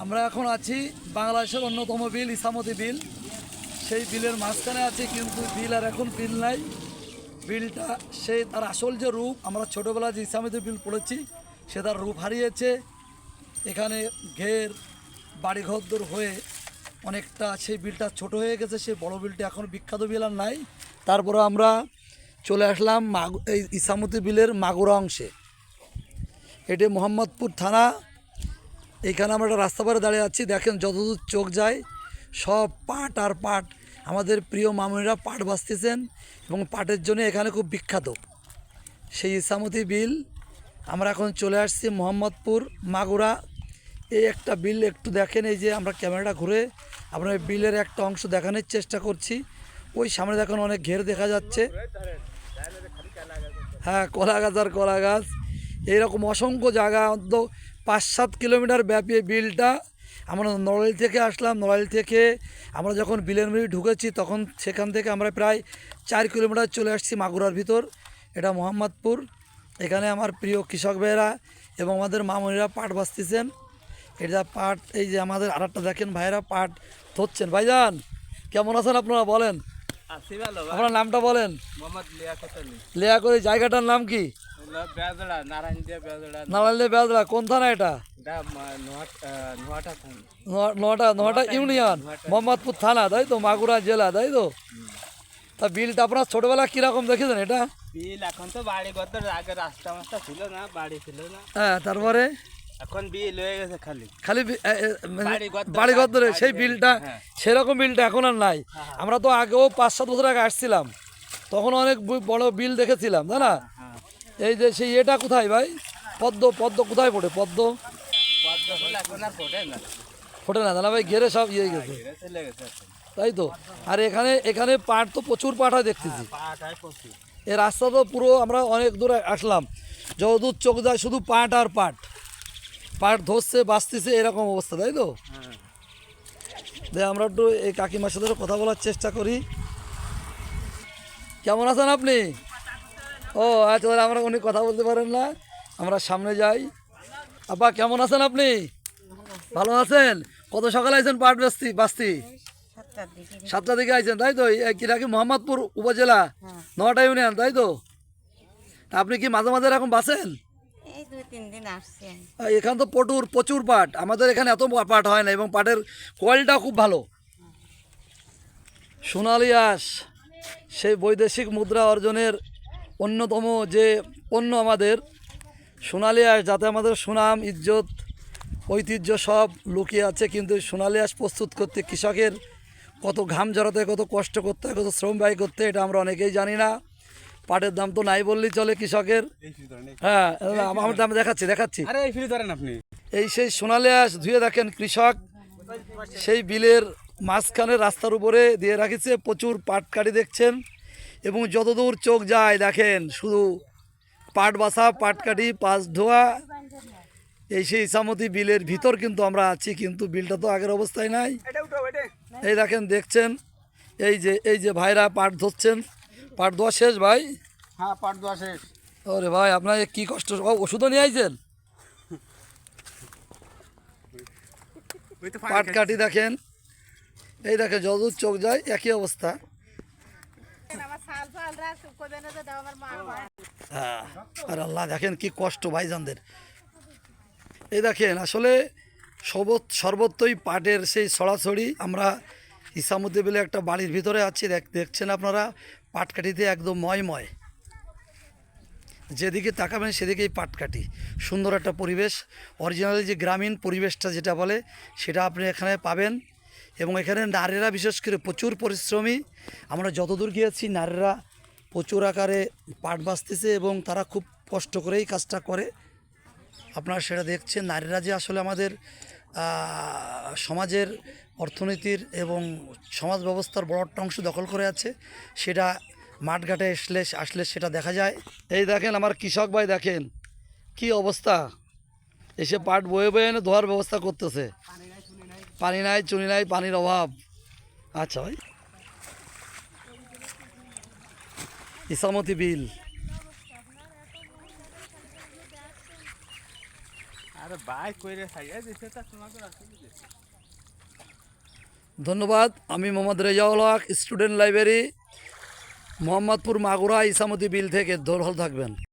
আমরা এখন আছি বাংলাদেশের অন্যতম বিল ইসামতি বিল। সেই বিলের মাঝখানে আছে, কিন্তু বিল আর এখন বিল নাই। বিলটা সেই তার আসল যে রূপ, আমরা ছোটোবেলা যে ইসামতি বিল পড়েছি সে তার রূপ হারিয়েছে। এখানে ঘের বাড়িঘরদোর হয়ে অনেকটা সেই বিলটা ছোট হয়ে গেছে। সেই বড় বিলটা এখন বিখ্যাত বিল আর নাই। তারপরে আমরা চলে আসলাম এই ইসামতি বিলের মাগুরা অংশে। এটি মোহাম্মদপুর থানা। এইখানে আমরা একটা রাস্তা পারে দাঁড়িয়ে আছি। দেখেন যতদূর চোখ যায় সব পাট আর পাট। আমাদের প্রিয় মামুনিরা পাট বাঁচতেছেন এবং পাটের জন্য এখানে খুব বিখ্যাত সেই ইসামতি বিল। আমরা এখন চলে আসছি মোহাম্মদপুর মাগুরা। এই একটা বিল একটু দেখেন, এই যে আমরা ক্যামেরাটা ঘুরে আপনার বিলের একটা অংশ দেখানোর চেষ্টা করছি। ওই সামনে দেখেন অনেক ঘের দেখা যাচ্ছে। হ্যাঁ, কলা গাছ আর কলা গাছ, এইরকম অসংখ্য জায়গা, অন্তত 5-7 কিলোমিটার ব্যাপী বিলটা। আমরা নড়াইল থেকে আসলাম। নড়াইল থেকে আমরা যখন বিলের মধ্যে ঢুকেছি তখন সেখান থেকে আমরা প্রায় 4 কিলোমিটার চলে আসছি মাগুরার ভিতর। এটা মোহাম্মদপুর। এখানে আমার প্রিয় কৃষক ভাইয়েরা এবং আমাদের মামুনিরা পাট বাঁচতেছেন। এটা পাট, এই যে আমাদের আরেকটা দেখেন ভাইয়েরা পাট ধরছেন। ভাইজান কেমন আছেন আপনারা বলেন? আপনার নামটা বলেন। লেয়া করে জায়গাটার নাম কি? নারায়ণ বেজড়া। কোন থানা এটা? নোহাটা ইউনিয়ন, মোহাম্মদপুর থানা, তাই তো? মাগুরা জেলা, তাই তো? তা বিলটা আপনার ছোটবেলা কিরকম দেখেছেন এটা? বিল এখন তো বাড়ি ঘর, আগে রাস্তা মাস্তা ছিল না, বাড়ি ছিল না। হ্যাঁ, তারপরে এখন বিল হয়ে গেছে খালি খালি বাড়ি ঘর ধরে। সেই বিলটা সেরকম বিলটা এখন আর নাই। আমরা তো আগেও 5-7 বছর আগে আসছিলাম, তখন অনেক বড় বিল দেখেছিলাম, তাই না? এই যে সেই এটা কোথায় ভাই? পদ্ম কোথায় পড়ে? পদ্ম ফোটে না, দাদা ভাই, ঘেরে সব ইয়ে গেছে, তাই তো? আর এখানে পাট তো প্রচুর পাট হয় দেখতেছি। এই রাস্তা তো পুরো আমরা অনেক দূরে আসলাম, যতদূর চোখ যায় শুধু পাট আর পাট। পাট ধরছে, বাঁচতেছে, এরকম অবস্থা, তাই তো? আমরা একটু এই কাকিমার সাথে কথা বলার চেষ্টা করি। কেমন আছেন আপনি? ও আচ্ছা, তাহলে আমরা উনি কথা বলতে পারেন না, আমরা সামনে যাই। আপা কেমন আছেন আপনি? ভালো আছেন? কত সকালে আইছেন পাট বাঁচতি? 7টার দিকে আইছেন, তাই তো? কিটা কি মোহাম্মদপুর উপজেলা, নোহাটা ইউনিয়ন, তাই তো? আপনি কি মাঝে মাঝে এরকম বাঁচেন? এখানে তো প্রচুর পাট। আমাদের এখানে এত পাট হয় না এবং পাটের কোয়ালিটিটাও খুব ভালো। সোনালী আঁশ সেই বৈদেশিক মুদ্রা অর্জনের অন্যতম যে পণ্য আমাদের সোনালী আঁশ, যাতে আমাদের সুনাম, ইজ্জত, ঐতিহ্য সব লুকিয়ে আছে। কিন্তু সোনালী আঁশ প্রস্তুত করতে কৃষকের কত ঘাম ঝরাতে, কত কষ্ট করতে হয়, কত শ্রম ব্যয় করতে, এটা আমরা অনেকেই জানি না। পাটের দাম তো নাই বললেই চলে কৃষকের। হ্যাঁ, আমার দাম দেখাচ্ছি। এই সেই সোনালী আঁশ ধুয়ে দেখেন কৃষক সেই বিলের মাঝখানে রাস্তার উপরে দিয়ে রাখিছে। প্রচুর পাটকাঠি দেখছেন এবং যতদূর চোখ যায় দেখেন শুধু পাট বাছা, পাটকাঠি, পাঁচ ধোয়া। এই সেই ইসামতি বিলের ভিতর কিন্তু আমরা আছি, কিন্তু বিলটা তো আগের অবস্থায় নাই। এই দেখছেন এই যে ভাইরা পাট ধরছেন। পাট ধোয়া শেষ ভাই? হ্যাঁ, পাট ধোয়া শেষ। ওরে ভাই, আপনার কি কষ্ট! ওষুধও নিয়ে আইছেন? পাটকাঠি দেখেন, এই দেখেন যতদূর চোখ যায় একই অবস্থা। আর আল্লাহ, দেখেন কি কষ্ট ভাইজানদের। এই দেখেন আসলে সর্বত্রই পাটের সেই ছড়াছড়ি। আমরা ইসামতি বিলে একটা বাড়ির ভিতরে আছি, দেখছেন আপনারা পাটকাঠিতে একদম ময়। যেদিকে তাকাবেন সেদিকেই পাটকাঠি। সুন্দর একটা পরিবেশ, অরিজিনালি যে গ্রামীণ পরিবেশটা যেটা বলে সেটা আপনি এখানে পাবেন। এবং এখানে নারীরা বিশেষ করে প্রচুর পরিশ্রমী। আমরা যতদূর গিয়েছি নারীরা প্রচুর আকারে পাট বাঁচতেছে এবং তারা খুব কষ্ট করেই কাজটা করে। আপনারা সেটা দেখছেন। নারীরা যে আসলে আমাদের সমাজের অর্থনীতির এবং সমাজ ব্যবস্থার বড় একটা অংশ দখল করে আছে, সেটা মাঠঘাটে আসলে সেটা দেখা যায়। এই দেখেন আমার কৃষক ভাই, দেখেন কি অবস্থা। এসে পাট বয়ে এনে ধোয়ার ব্যবস্থা করতেছে। পানি নাই, চুনি নাই, পানির অভাব। আচ্ছা ভাই, ইসামতি বিল। আরে বাই কইরে খাইয়া দিছে তা তোমাকে রাখতে দিছে। ধন্যবাদ। আমি মোহাম্মদ রেজাউল হক, স্টুডেন্ট লাইব্রেরি, মোহাম্মদপুর মাগুরা ইসামতি বিল থেকে। ভালো থাকবেন।